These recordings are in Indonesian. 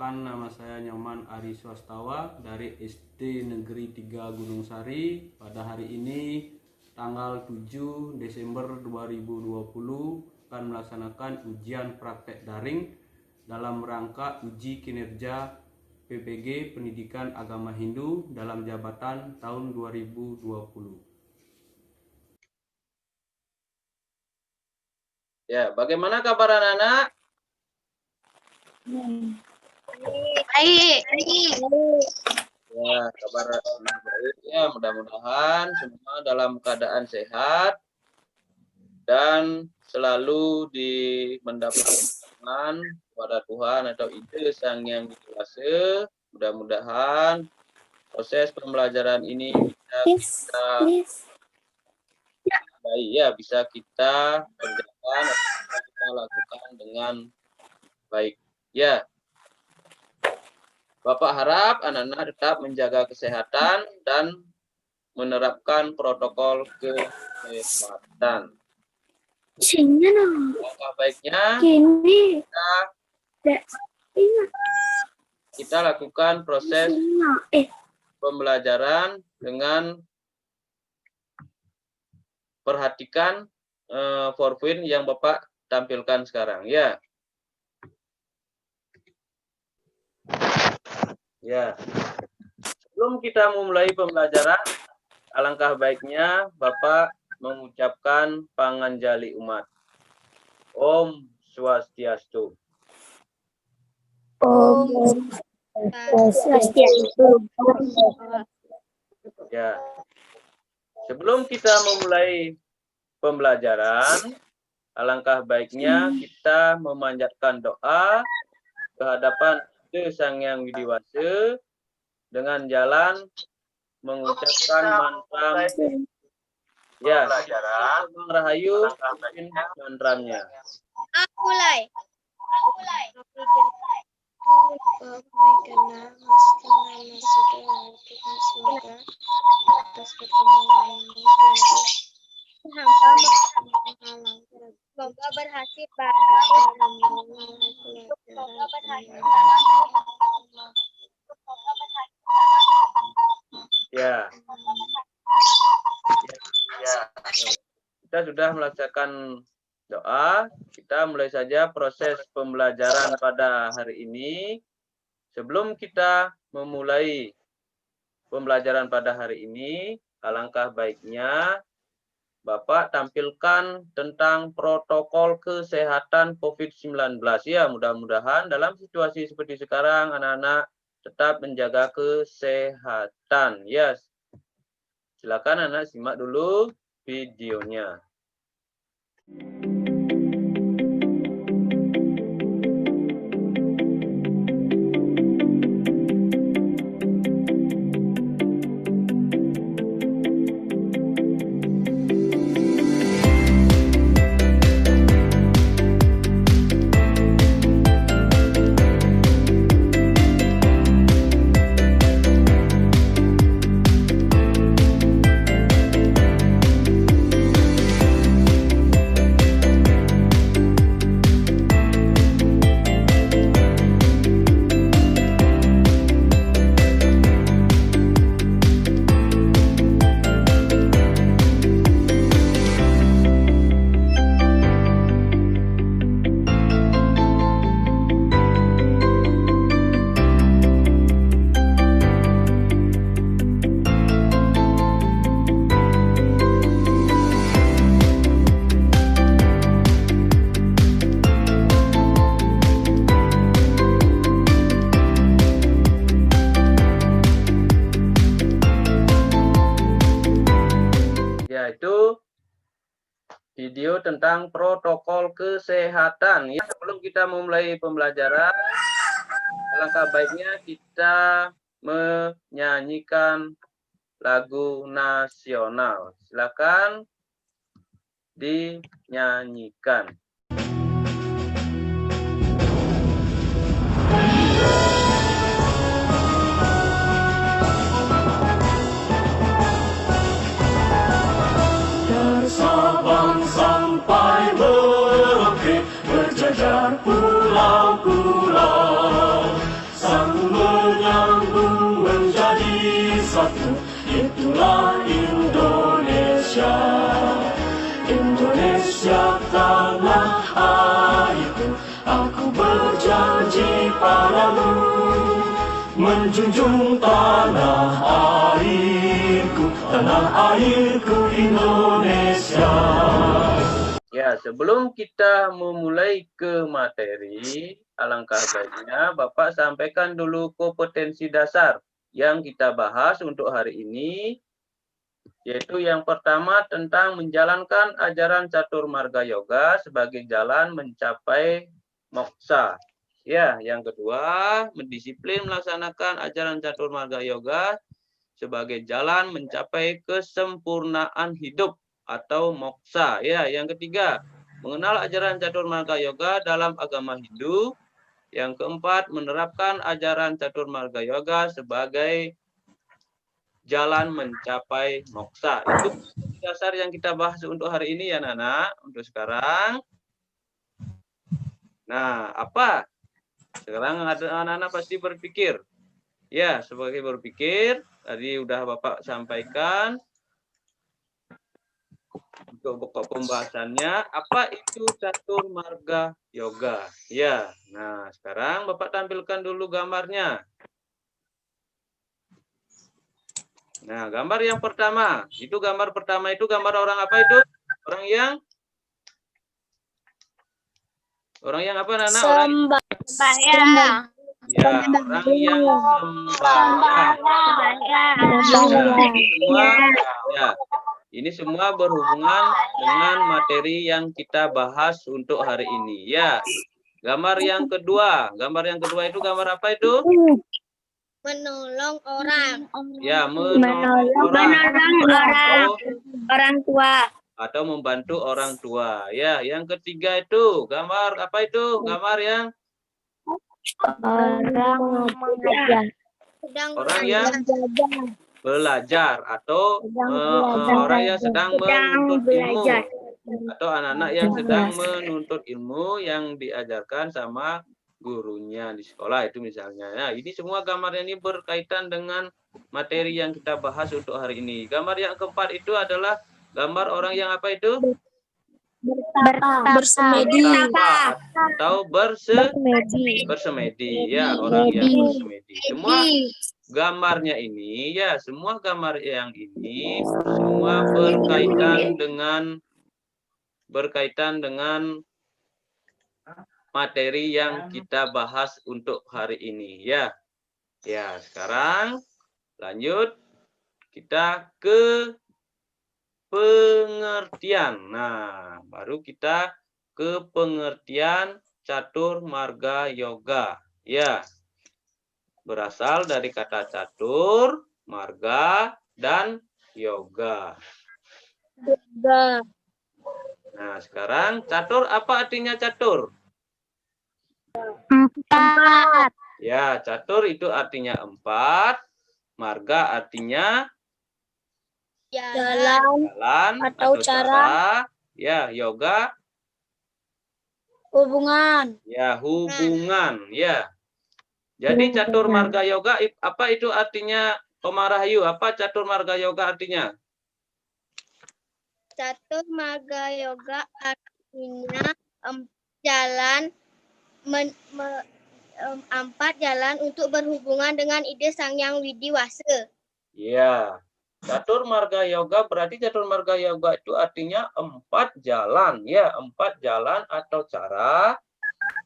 Perkenalkan, nama saya Nyoman Ari Swastawa dari SD Negeri 3 Gunung Sari. Pada hari ini tanggal 7 Desember 2020 akan melaksanakan ujian praktek daring dalam rangka uji kinerja PPG Pendidikan Agama Hindu dalam jabatan tahun 2020. Ya, bagaimana kabar anak-anak? Baik. Ya, kabar baik ya. Mudah-mudahan semua dalam keadaan sehat dan selalu mendapatkan kepada Tuhan atau Ide Sang Yang Widi Wase. Mudah-mudahan proses pembelajaran ini bisa kita kerjakan atau kita lakukan dengan baik. Ya, Bapak harap anak-anak tetap menjaga kesehatan dan menerapkan protokol kesehatan. Langkah baiknya kita lakukan proses pembelajaran dengan perhatikan PowerPoint yang Bapak tampilkan sekarang, ya. Ya, sebelum kita memulai pembelajaran, alangkah baiknya Bapak mengucapkan panganjali umat. Om Swastiastu. Om Swastiastu. Ya, sebelum kita memulai pembelajaran, alangkah baiknya kita memanjatkan doa ke hadapan Sang Yang Widi Wase dengan jalan mengucapkan mantra. Ya, Bang Rahayu mantranya. Mulai. Semoga berhasil, Pak. Semoga berhasil. Ya. Kita sudah melaksanakan doa. Kita mulai saja proses pembelajaran pada hari ini. Sebelum kita memulai pembelajaran pada hari ini, alangkah baiknya Bapak tampilkan tentang protokol kesehatan COVID-19. Ya, mudah-mudahan dalam situasi seperti sekarang, anak-anak tetap menjaga kesehatan. Ya, silakan anak simak dulu videonya. Yaitu video tentang protokol kesehatan. Ya, sebelum kita memulai pembelajaran, alangkah baiknya kita menyanyikan lagu nasional. Silakan dinyanyikan. Sabang sampai Merauke berjajar pulau-pulau. itulah Indonesia. Indonesia tanah airku, aku berjanji padamu, menjunjung tanah airku Indonesia. Ya, sebelum kita memulai ke materi, alangkah baiknya Bapak sampaikan dulu kompetensi dasar yang kita bahas untuk hari ini, yaitu yang pertama tentang menjalankan ajaran Catur Marga Yoga sebagai jalan mencapai moksa. Ya, yang kedua, mendisiplin melaksanakan ajaran Catur Marga Yoga sebagai jalan mencapai kesempurnaan hidup atau moksa. Ya, yang ketiga, mengenal ajaran Catur Marga Yoga dalam agama Hindu. Yang keempat, menerapkan ajaran Catur Marga Yoga sebagai jalan mencapai moksa. Itu dasar yang kita bahas untuk hari ini ya Nana, untuk sekarang. Nah, apa? Sekarang anak-anak pasti berpikir. Ya, sebagai berpikir, tadi udah Bapak sampaikan untuk pokok pembahasannya, apa itu Catur Marga Yoga? Ya, nah sekarang Bapak tampilkan dulu gambarnya. Nah, gambar yang pertama, itu gambar orang apa itu? Orang yang apa Nana? Sembahyang. Ya, orang yang sembahyang. Ini semua berhubungan dengan materi yang kita bahas untuk hari ini. Ya, gambar yang kedua itu gambar apa itu? Menolong orang. Ya, menolong Orang tua. atau membantu orang tua. Ya, yang ketiga itu gambar apa itu? Gambar yang orang yang belajar atau orang yang sedang menuntut ilmu atau anak-anak yang sedang menuntut ilmu yang diajarkan sama gurunya di sekolah itu misalnya. Nah, ini semua gambar ini berkaitan dengan materi yang kita bahas untuk hari ini. Gambar yang keempat itu adalah gambar orang yang apa itu? Bersemedi. Atau bersemedi. Ya, orang yang bersemedi. Semua gambarnya ini, ya, semua gambar yang ini semua berkaitan dengan materi yang kita bahas untuk hari ini, ya. Ya, sekarang lanjut kita ke pengertian. Nah, baru kita ke pengertian Catur Marga Yoga. Ya, berasal dari kata catur, marga, dan yoga. Nah, sekarang catur, apa artinya catur? 4. Ya, catur itu artinya 4, marga artinya Jalan atau cara. Ya, yoga hubungan. ya hubungan. Ya, jadi Catur Marga Yoga apa itu artinya, Komarahayu? Apa Catur Marga Yoga artinya? Catur Marga Yoga artinya 4 jalan untuk berhubungan dengan ide Sang Yang Widiwasa. Iya. Catur Marga Yoga berarti Catur Marga Yoga itu artinya 4 jalan, ya, 4 jalan atau cara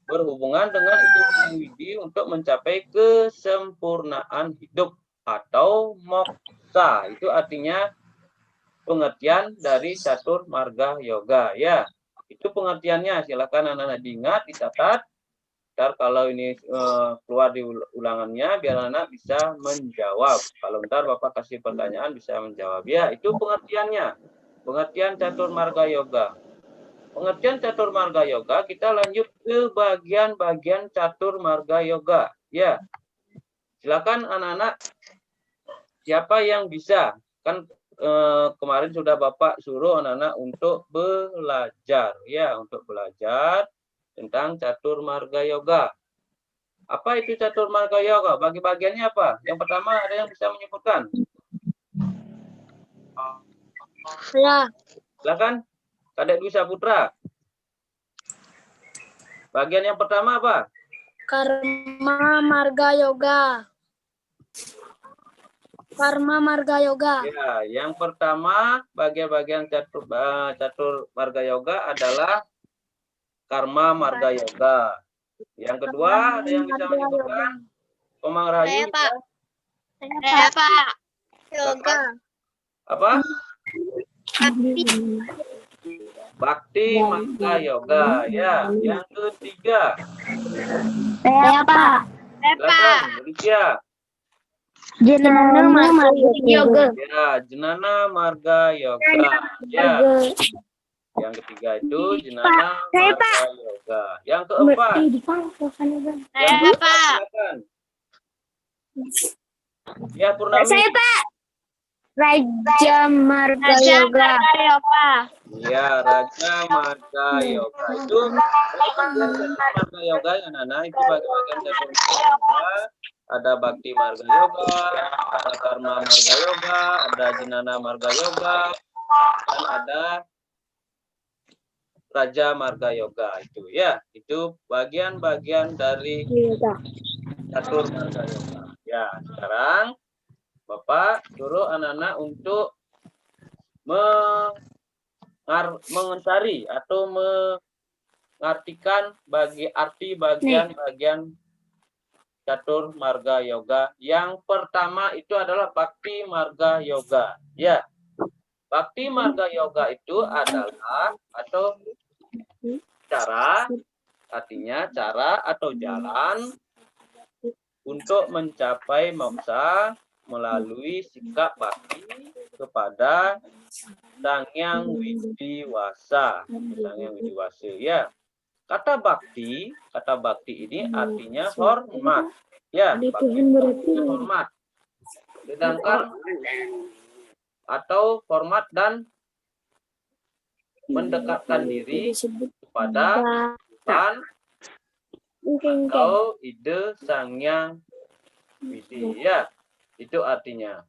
berhubungan dengan ide Sang Widi untuk mencapai kesempurnaan hidup atau moksa. Itu artinya pengertian dari Catur Marga Yoga, ya. Itu pengertiannya. Silakan anak-anak diingat, dicatat. Ntar kalau ini keluar di ulangannya, biar anak bisa menjawab. Kalau ntar Bapak kasih pertanyaan bisa menjawab. Ya, itu pengertiannya. Pengertian Catur Marga Yoga. Pengertian Catur Marga Yoga, kita lanjut ke bagian-bagian Catur Marga Yoga. Ya, silakan anak-anak, siapa yang bisa? Kan kemarin sudah Bapak suruh anak-anak untuk belajar, ya, untuk belajar tentang Catur Marga Yoga. Apa itu Catur Marga Yoga? Bagi bagiannya apa? Yang pertama, ada yang bisa menyebutkan? Ya. Silakan, Kadek Dwi Saputra. Bagian yang pertama apa? Karma Marga Yoga. Karma Marga Yoga. Ya, yang pertama bagian catur marga yoga adalah karma marga yoga. Yang kedua, ada yang bisa menyebutkan? Komang Rahayu, Saya, Pak. Saya, Pak. Yoga. apa? Bakti marga yoga. Ya, yang ketiga. Saya, Pak. Silakan, Alicia. Jenana Marga Yoga. Ya, Jenana marga yoga. Ya, yang ketiga itu Jenana marga yoga. Yang keempat. Saya, Pak. Silakan. Ya, Purnami. Saya, Pak. Raja Marga Yoga. Iya, Raja Marga Yoga itu Marga Yoga ya Nana, itu bagian catur marga yoga. Ada Bakti Marga Yoga, ada Karma Marga Yoga, ada Jenana Marga Yoga, dan ada Raja Marga Yoga itu ya. Itu bagian-bagian dari catur marga yoga. Ya, sekarang Bapak suruh anak-anak untuk mengentari atau mengartikan arti bagian-bagian catur marga yoga. Yang pertama itu adalah Bakti Marga Yoga. Ya, Bakti Marga Yoga itu adalah atau cara, artinya cara atau jalan untuk mencapai moksa melalui sikap bakti kepada Sang Yang Widiwasa. Sang Yang Widiwasa, ya. Kata bakti ini artinya hormat. Ya, bakti artinya hormat. Sedangkan atau hormat dan mendekatkan diri kepada Tuhan atau ide Sang Yang Widi. Ya, itu artinya.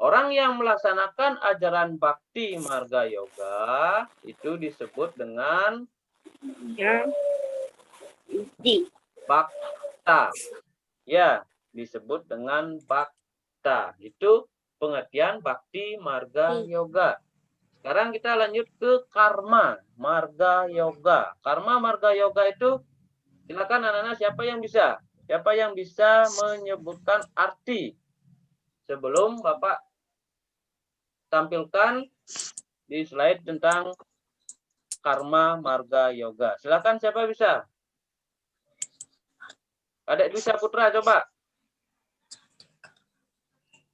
Orang yang melaksanakan ajaran Bakti Marga Yoga itu disebut dengan Bakta. Ya, disebut dengan Bakta. Itu pengertian Bakti Marga Yoga. Sekarang kita lanjut ke Karma Marga Yoga. Karma Marga Yoga itu, silakan anak-anak, siapa yang bisa? Siapa yang bisa menyebutkan arti sebelum Bapak tampilkan di slide tentang Karma Marga Yoga? Silakan, siapa bisa? Kadek Dwi Saputra, coba.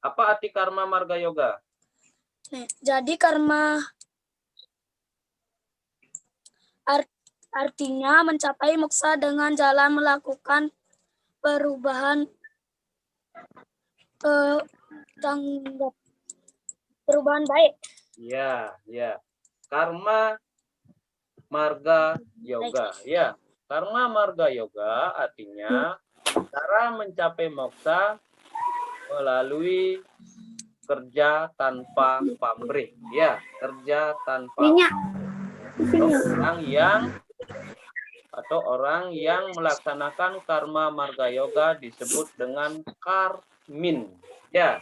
Apa arti Karma Marga Yoga? Jadi artinya mencapai moksa dengan jalan melakukan perubahan perubahan baik. Ya, ya. Karma Marga Yoga. Ya, Karma Marga Yoga artinya cara mencapai moksa melalui kerja tanpa pamrih. Ya, kerja tanpa orang yang melaksanakan Karma Marga Yoga disebut dengan karmin. Ya,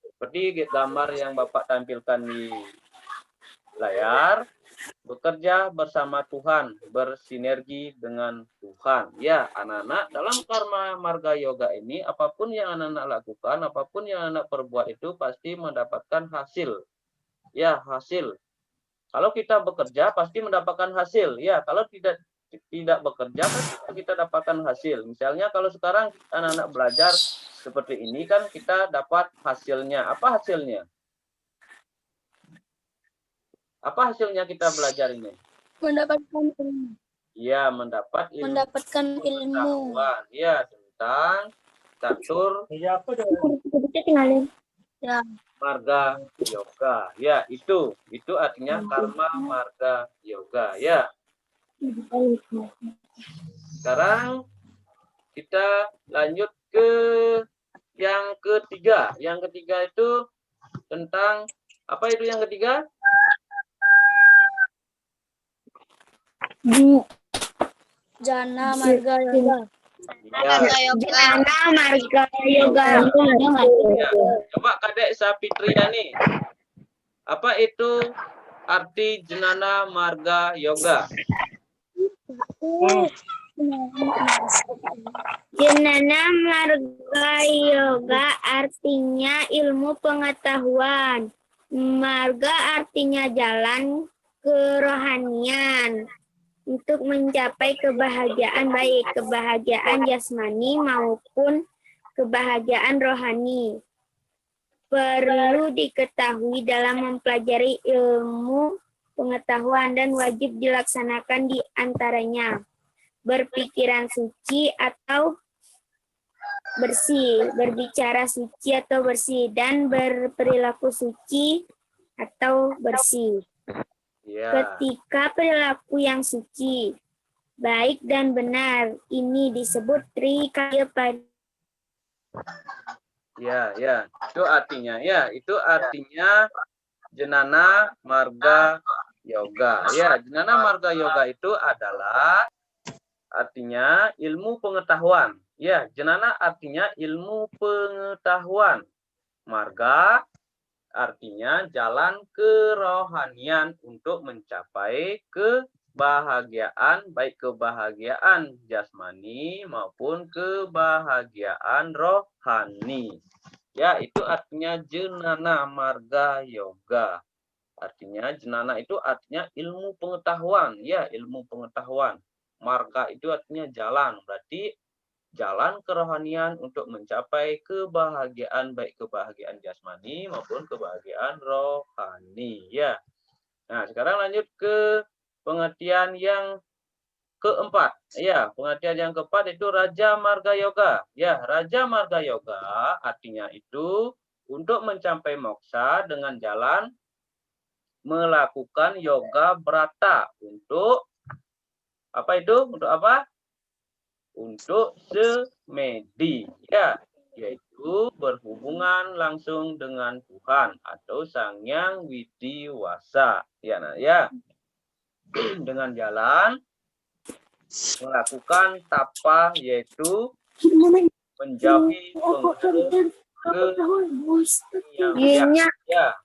seperti gambar yang Bapak tampilkan di layar, bekerja bersama Tuhan, bersinergi dengan Tuhan. Ya, anak-anak, dalam Karma Marga Yoga ini, apapun yang anak-anak lakukan, apapun yang anak perbuat itu pasti mendapatkan hasil. Ya, hasil. Kalau kita bekerja pasti mendapatkan hasil. Ya, kalau tidak bekerja kan kita dapatkan hasil. Misalnya kalau sekarang anak-anak belajar seperti ini kan kita dapat hasilnya. Apa hasilnya? Apa hasilnya kita belajar ini? Mendapatkan ilmu. Ya, mendapatkan ilmu. Ya, tentang catur marga yoga. Ya, itu artinya Karma Marga Yoga. Ya. Sekarang kita lanjut ke yang ketiga. Yang ketiga itu tentang apa itu yang ketiga? Jana Marga Yoga. Ya. Jana Marga Yoga. Ya. Coba Kadek Sapitriani, apa itu arti Jenana Marga Yoga? Jenana Marga Yoga artinya ilmu pengetahuan. Marga artinya jalan kerohanian untuk mencapai kebahagiaan, baik kebahagiaan jasmani maupun kebahagiaan rohani. Perlu diketahui dalam mempelajari ilmu pengetahuan dan wajib dilaksanakan di antaranya berpikiran suci atau bersih, berbicara suci atau bersih, dan berperilaku suci atau bersih. Ya. Ketika perilaku yang suci, baik dan benar, ini disebut trikaya pada. Ya, ya. Itu artinya Jenana Marga Yoga. Ya, Jenana Marga Yoga itu adalah artinya ilmu pengetahuan. Ya, Jenana artinya ilmu pengetahuan. Marga artinya jalan kerohanian untuk mencapai kebahagiaan, baik kebahagiaan jasmani maupun kebahagiaan rohani. Ya, itu artinya Jenana Marga Yoga. Artinya Jenana itu artinya ilmu pengetahuan, ya, ilmu pengetahuan. Marga itu artinya jalan, berarti jalan kerohanian untuk mencapai kebahagiaan, baik kebahagiaan jasmani maupun kebahagiaan rohani. Ya. Nah, sekarang lanjut ke pengertian yang keempat. Ya, pengertian yang keempat itu Raja Marga Yoga. Ya, Raja Marga Yoga artinya itu untuk mencapai moksa dengan jalan melakukan yoga brata untuk apa itu? Untuk apa? Untuk semedi, ya, yaitu berhubungan langsung dengan Tuhan atau Sang Yang Widiwasa, ya, nah, ya, dengan jalan melakukan tapa, yaitu menjauhi pengaruh kenyang, ya,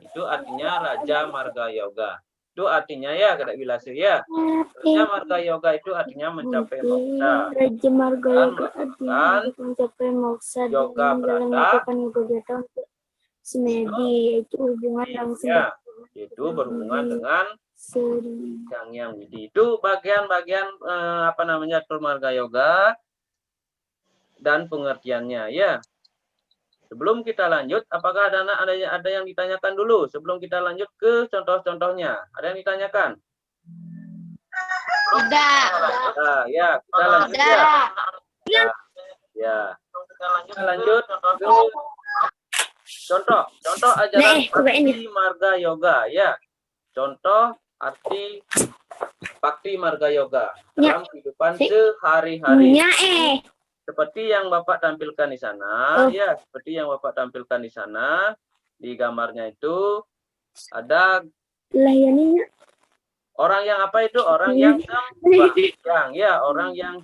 itu artinya Raja Marga Yoga. Itu artinya ya, Kadek Wilase, ya. Raja Marga Yoga itu artinya mencapai moksa. Raja Marga Dan Yoga artinya melakukan untuk mencapai moksa yoga dengan dalam brata. melakukan yoga brata untuk semedi, yaitu hubungan langsung Ya, itu berhubungan dengan Sang Yang Widi. Itu bagian-bagian apa namanya Atur Marga Yoga dan pengertiannya, ya. Sebelum kita lanjut, apakah ada yang ditanyakan dulu sebelum kita lanjut ke contoh-contohnya? Ada yang ditanyakan? Tidak. Nah, ya, kita lanjut ya. Ya. Kita lanjut ke contoh ajaran Bakti Marga Yoga, ya. Contoh arti Bakti Marga Yoga dalam kehidupan sehari-hari. Seperti yang Bapak tampilkan di sana, ya, seperti yang Bapak tampilkan di sana, di gambarnya itu ada orang yang apa itu? Orang yang sembahyang, ya, orang yang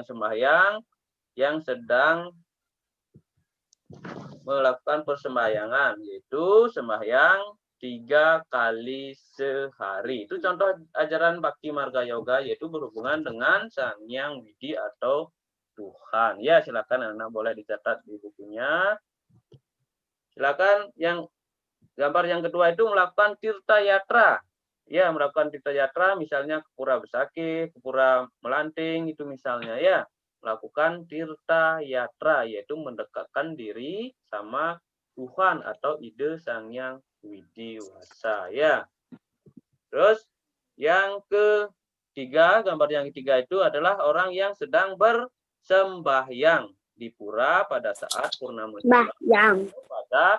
sembahyang, yang sedang melakukan persembahyangan, yaitu sembahyang 3 kali sehari. Itu contoh ajaran Bakti Marga Yoga, yaitu berhubungan dengan Sang Yang Widi atau Tuhan. Ya, silakan anak boleh dicatat di bukunya. Silakan yang gambar yang kedua itu melakukan tirta yatra. Ya, melakukan tirta yatra misalnya ke Pura Besakih, ke Pura Melanting itu misalnya, ya. Melakukan tirta yatra, yaitu mendekatkan diri sama Tuhan atau ide Sang Yang Widiwasa, ya. Terus yang ketiga, gambar yang ketiga itu adalah orang yang sedang bersembahyang di pura pada saat purnama pada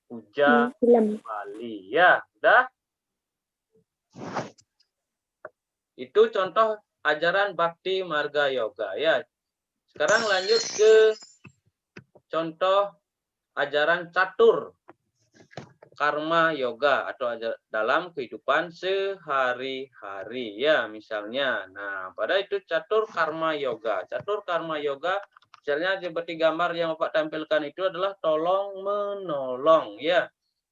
puja Bali, ya. Udah. Itu contoh ajaran Bakti Marga Yoga, ya. Sekarang lanjut ke contoh ajaran catur karma yoga atau dalam kehidupan sehari-hari ya misalnya. Nah, pada itu catur karma yoga. Catur karma yoga misalnya seperti gambar yang Bapak tampilkan itu adalah tolong menolong ya.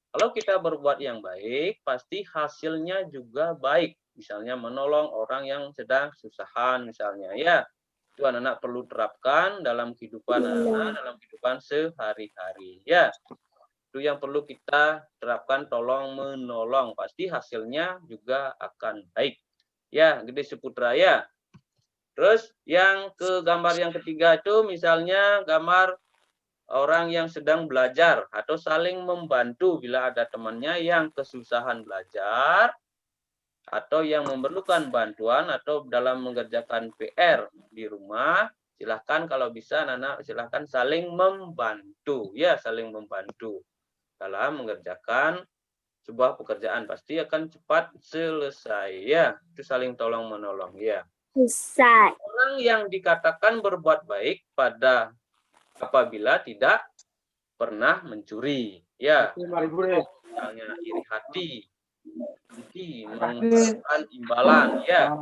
Kalau kita berbuat yang baik, pasti hasilnya juga baik. Misalnya menolong orang yang sedang kesusahan misalnya ya. Itu anak-anak perlu terapkan dalam kehidupan anak-anak, dalam kehidupan sehari-hari ya. Itu yang perlu kita terapkan, tolong menolong, pasti hasilnya juga akan baik ya. Gede Seputra ya. Terus yang ke gambar yang ketiga itu misalnya gambar orang yang sedang belajar atau saling membantu bila ada temannya yang kesusahan belajar atau yang memerlukan bantuan atau dalam mengerjakan PR di rumah. Silahkan kalau bisa anak-anak silahkan saling membantu ya, saling membantu dalam mengerjakan sebuah pekerjaan, pasti akan cepat selesai ya. Itu saling tolong menolong ya. Selesai. Orang yang dikatakan berbuat baik pada apabila tidak pernah mencuri ya. Misalnya iri hati, mengharapkan imbalan ya.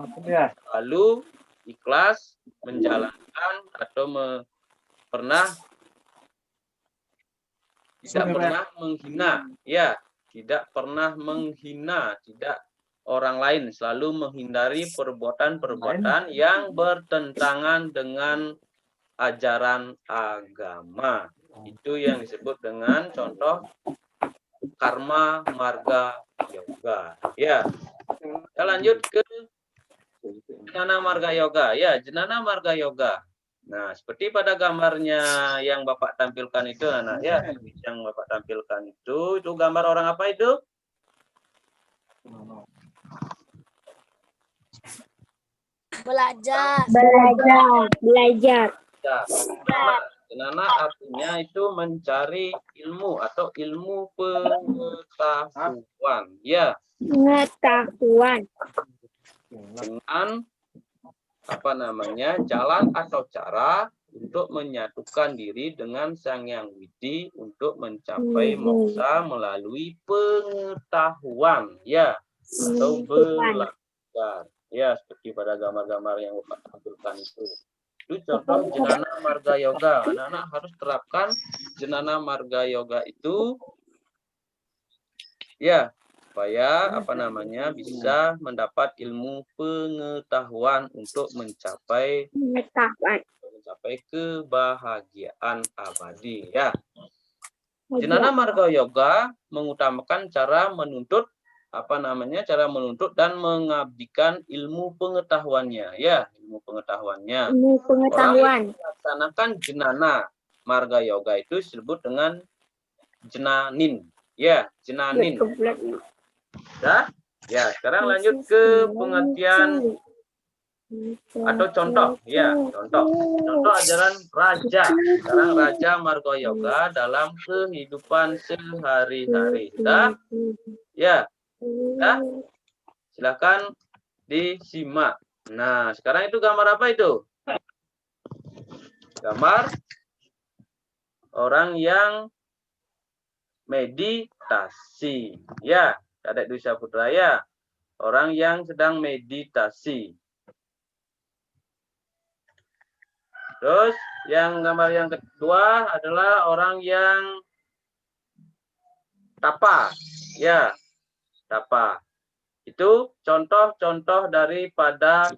Lalu ikhlas menjalankan atau tidak pernah menghina ya, tidak pernah menghina, tidak orang lain, selalu menghindari perbuatan-perbuatan yang bertentangan dengan ajaran agama. Itu yang disebut dengan contoh karma marga yoga ya. Kita lanjut ke jenana marga yoga ya, jenana marga yoga. Nah, seperti pada gambarnya yang Bapak tampilkan itu anak ya, yang Bapak tampilkan itu gambar orang apa itu? Belajar. Jenana artinya itu mencari ilmu atau ilmu pengetahuan ya. Pengetahuan. Dengan jalan atau cara untuk menyatukan diri dengan Sang Yang Widi untuk mencapai moksa melalui pengetahuan ya, atau belajar ya, seperti pada gambar-gambar yang Bapak tampilkan itu contoh jenana marga yoga. Anak-anak harus terapkan jenana marga yoga itu ya, supaya bisa mendapat ilmu pengetahuan untuk mencapai kebahagiaan abadi ya. Jenana marga yoga mengutamakan cara menuntut dan mengabdikan ilmu pengetahuannya ya, ilmu pengetahuannya. Orang yang melaksanakan jenana marga yoga itu disebut dengan jenanin ya, jenanin. Ya, sekarang lanjut ke pengertian atau contoh ya, contoh ajaran raja. Sekarang raja marga yoga dalam kehidupan sehari-hari. Ya, silakan disimak. Nah, sekarang itu gambar apa itu? Gambar orang yang meditasi ya, Adik Dwi Saputra ya, orang yang sedang meditasi. Terus yang gambar yang kedua adalah orang yang tapa ya, tapa. Itu contoh-contoh daripada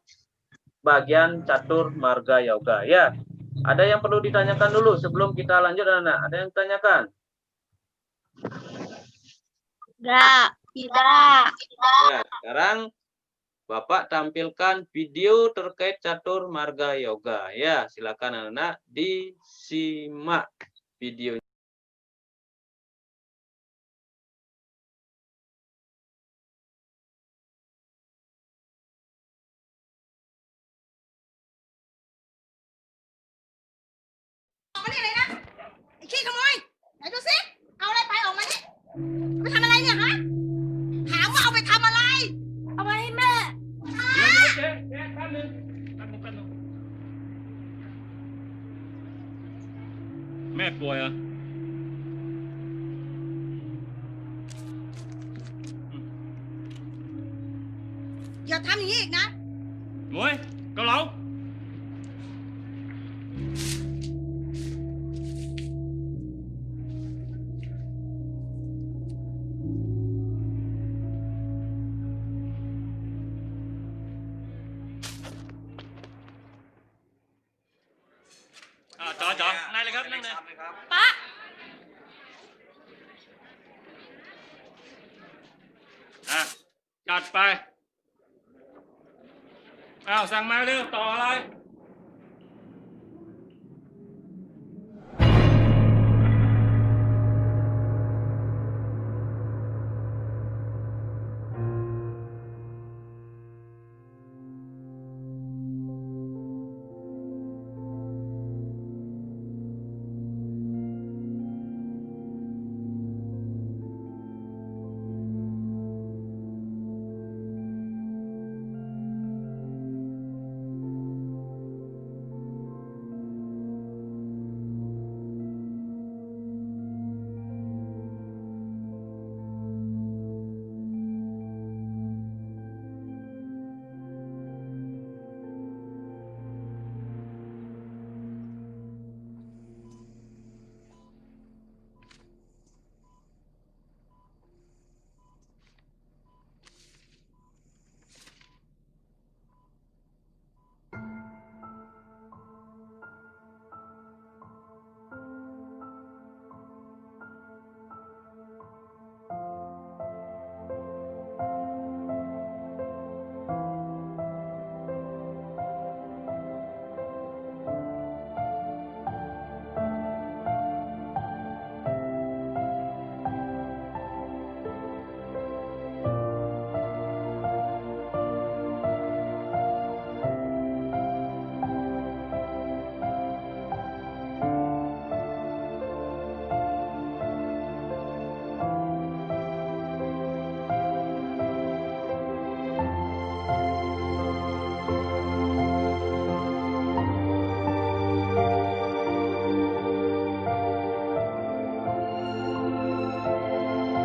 bagian catur marga yoga ya. Ada yang perlu ditanyakan dulu sebelum kita lanjut anak-anak? Ada yang ditanyakan? Tidak. Ya, sekarang Bapak tampilkan video terkait catur marga yoga ya. Silakan anak-anak disimak videonya. แม่ป่วยอ่ะอย่าทำอย่างนี้อีกนะ มวยเกาเหลาจ๋อนั่งเลยครับนั่งเลย ป๊า จัดไปอ้าวสั่งมาเร็วต่ออะไร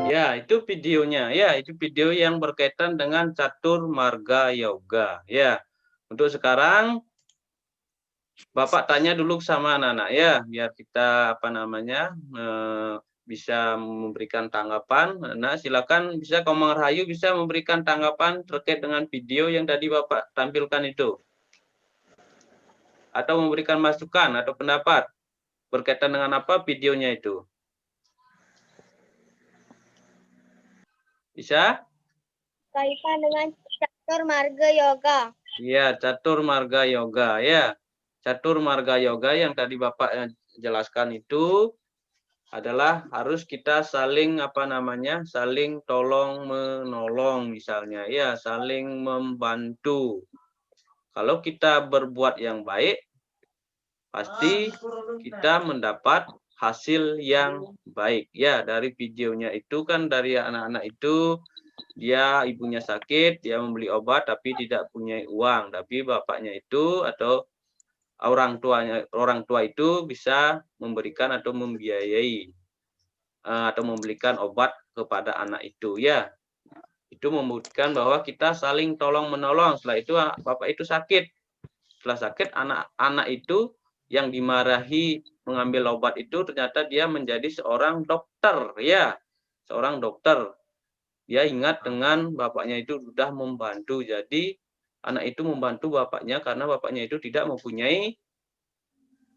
Ya, itu videonya. Ya, itu video yang berkaitan dengan catur marga yoga. Ya, untuk sekarang Bapak tanya dulu sama anak-anak ya, biar kita bisa memberikan tanggapan. Nah, silakan bisa Komang Rahayu bisa memberikan tanggapan terkait dengan video yang tadi Bapak tampilkan itu. Atau memberikan masukan atau pendapat berkaitan dengan apa videonya itu. Bisa? Kaitan dengan catur marga yoga. Iya, catur marga yoga ya. Catur marga yoga yang tadi Bapak jelaskan itu adalah harus kita saling saling tolong menolong misalnya ya, saling membantu. Kalau kita berbuat yang baik, pasti kita mendapat hasil yang baik ya. Dari videonya itu kan dari anak-anak itu dia ibunya sakit, dia membeli obat tapi tidak punya uang, tapi bapaknya itu atau orang tua itu bisa memberikan atau membiayai atau membelikan obat kepada anak itu ya. Itu membuktikan bahwa kita saling tolong menolong. Setelah itu bapak itu sakit. Setelah sakit anak itu yang dimarahi mengambil obat itu ternyata dia menjadi seorang dokter ya, seorang dokter. Dia ingat dengan bapaknya itu sudah membantu, jadi anak itu membantu bapaknya karena bapaknya itu tidak mempunyai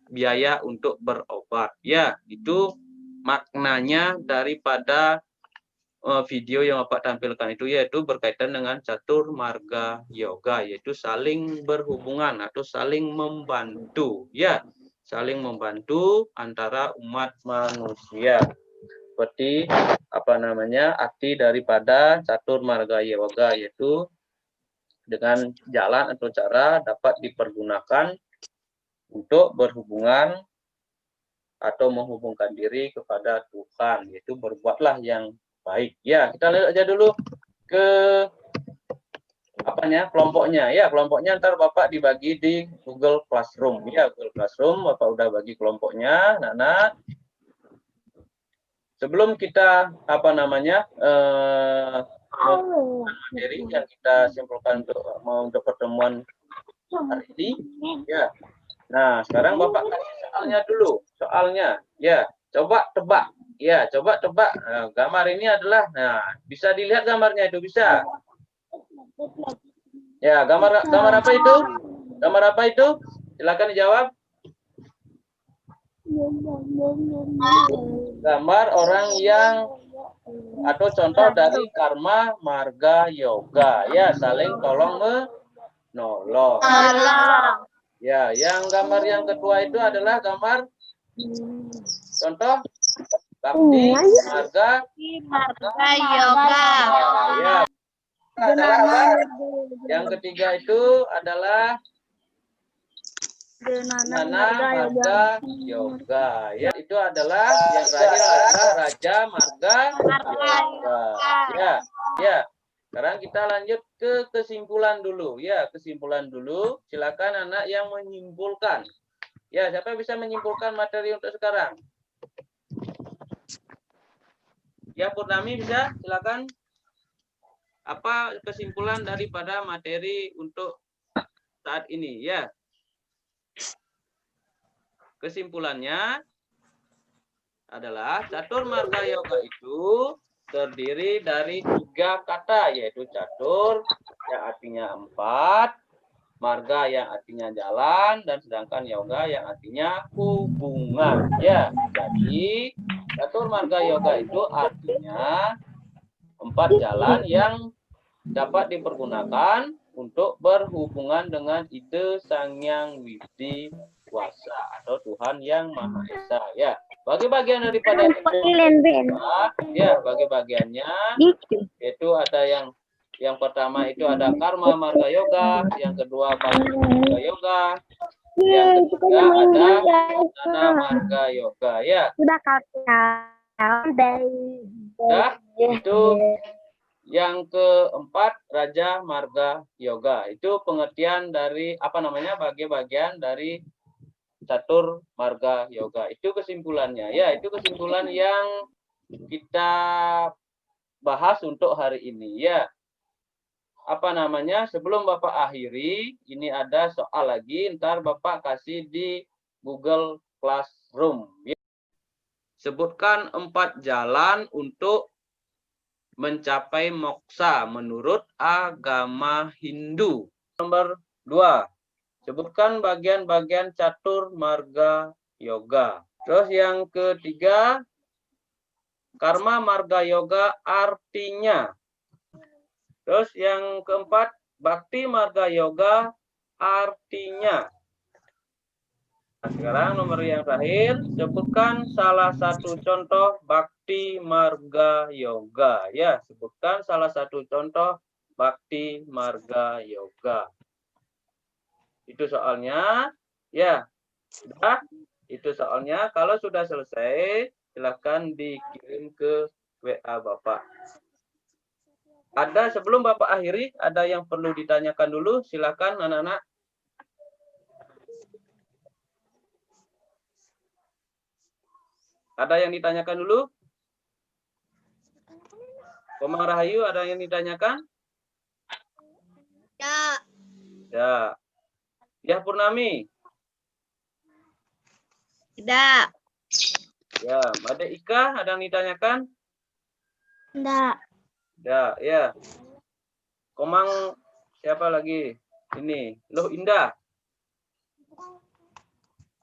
biaya untuk berobat ya. Itu maknanya daripada video yang Bapak tampilkan itu, yaitu berkaitan dengan catur marga yoga, yaitu saling berhubungan atau saling membantu ya, saling membantu antara umat manusia. Seperti arti daripada catur marga yoga, yaitu dengan jalan atau cara dapat dipergunakan untuk berhubungan atau menghubungkan diri kepada Tuhan, yaitu berbuatlah yang baik. Ya, kita lihat aja dulu ke kelompoknya ya. Kelompoknya ntar Bapak dibagi di Google Classroom ya. Google Classroom Bapak udah bagi kelompoknya. Nah, sebelum kita apa namanya materi yang kita simpulkan untuk pertemuan hari ini, ya. Nah, sekarang Bapak kasih soalnya dulu. Soalnya, ya, coba tebak. Ya, coba tebak. Nah, gambar ini adalah, nah, bisa dilihat gambarnya itu, bisa. Ya, gambar apa itu? Gambar apa itu? Silakan dijawab. Gambar orang yang atau contoh dari karma marga yoga, ya, saling tolong menolong. Ya, yang gambar yang kedua itu adalah gambar contoh bakti marga yoga. ya. Adalah apa? Yang ketiga itu adalah Nana marga yoga. Ya, itu adalah yang terakhir adalah Raja marga yoga. Ya, ya. Sekarang kita lanjut ke kesimpulan dulu. Ya, kesimpulan dulu. Silakan anak yang menyimpulkan. Ya, siapa yang bisa menyimpulkan materi untuk sekarang? Ya, Purnami bisa, silakan. Apa kesimpulan daripada materi untuk saat ini? Ya. Kesimpulannya adalah catur marga yoga itu terdiri dari 3 kata, yaitu catur yang artinya 4, marga yang artinya jalan, dan sedangkan yoga yang artinya hubungan. Ya, jadi catur marga yoga itu artinya 4 jalan yang dapat dipergunakan untuk berhubungan dengan ide Sang Hyang Widi Wasa atau Tuhan Yang Maha Esa. Ya, bagi bagian daripada ya, bagi bagiannya itu ada yang pertama itu ada karma marga yoga, yang kedua bakti marga yoga, yang ketiga ada dana marga yoga. Ya, itu yang keempat Raja Marga Yoga. Itu pengertian dari apa namanya bagian dari catur marga yoga. Itu kesimpulannya. Ya, itu kesimpulan yang kita bahas untuk hari ini. Ya, apa namanya? Sebelum Bapak akhiri, ini ada soal lagi. Ntar Bapak kasih di Google Classroom. Ya. Sebutkan 4 jalan untuk mencapai moksa menurut agama Hindu. Nomor 2. Sebutkan bagian-bagian catur marga yoga. Terus yang ketiga, karma marga yoga artinya. Terus yang keempat, bakti marga yoga artinya. Nah, sekarang nomor yang terakhir, sebutkan salah satu contoh bakti marga yoga. Ya, sebutkan salah satu contoh bakti marga yoga. Itu soalnya. Ya, sudah. Itu soalnya. Kalau sudah selesai, silakan dikirim ke WA Bapak. Ada sebelum Bapak akhiri, ada yang perlu ditanyakan dulu. Silakan anak-anak. Ada yang ditanyakan dulu? Komang Rahayu, ada yang ditanyakan? Ya. Ya. Ya, Purnami. Tidak. Ya, Made Ika, ada yang ditanyakan? Tidak. Ya, ya. Komang siapa lagi? Ini, Loh Indah.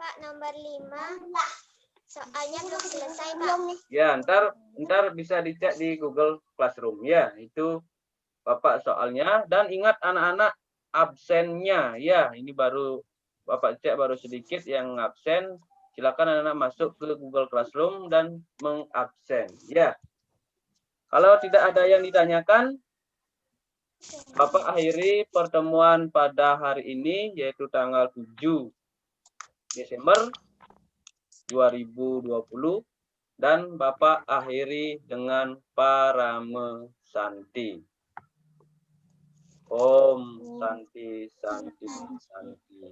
Pak, nomor 5. Soalnya belum selesai, Pak. Ya, ntar bisa dicek di Google Classroom. Ya, itu Bapak soalnya. Dan ingat anak-anak absennya. Ya, ini baru Bapak cek baru sedikit yang absen. Silakan anak-anak masuk ke Google Classroom dan mengabsen. Ya. Kalau tidak ada yang ditanyakan, Bapak akhiri pertemuan pada hari ini, yaitu tanggal 7 Desember 2020, dan Bapak akhiri dengan Parame Santi. Om Santi Santi Santi.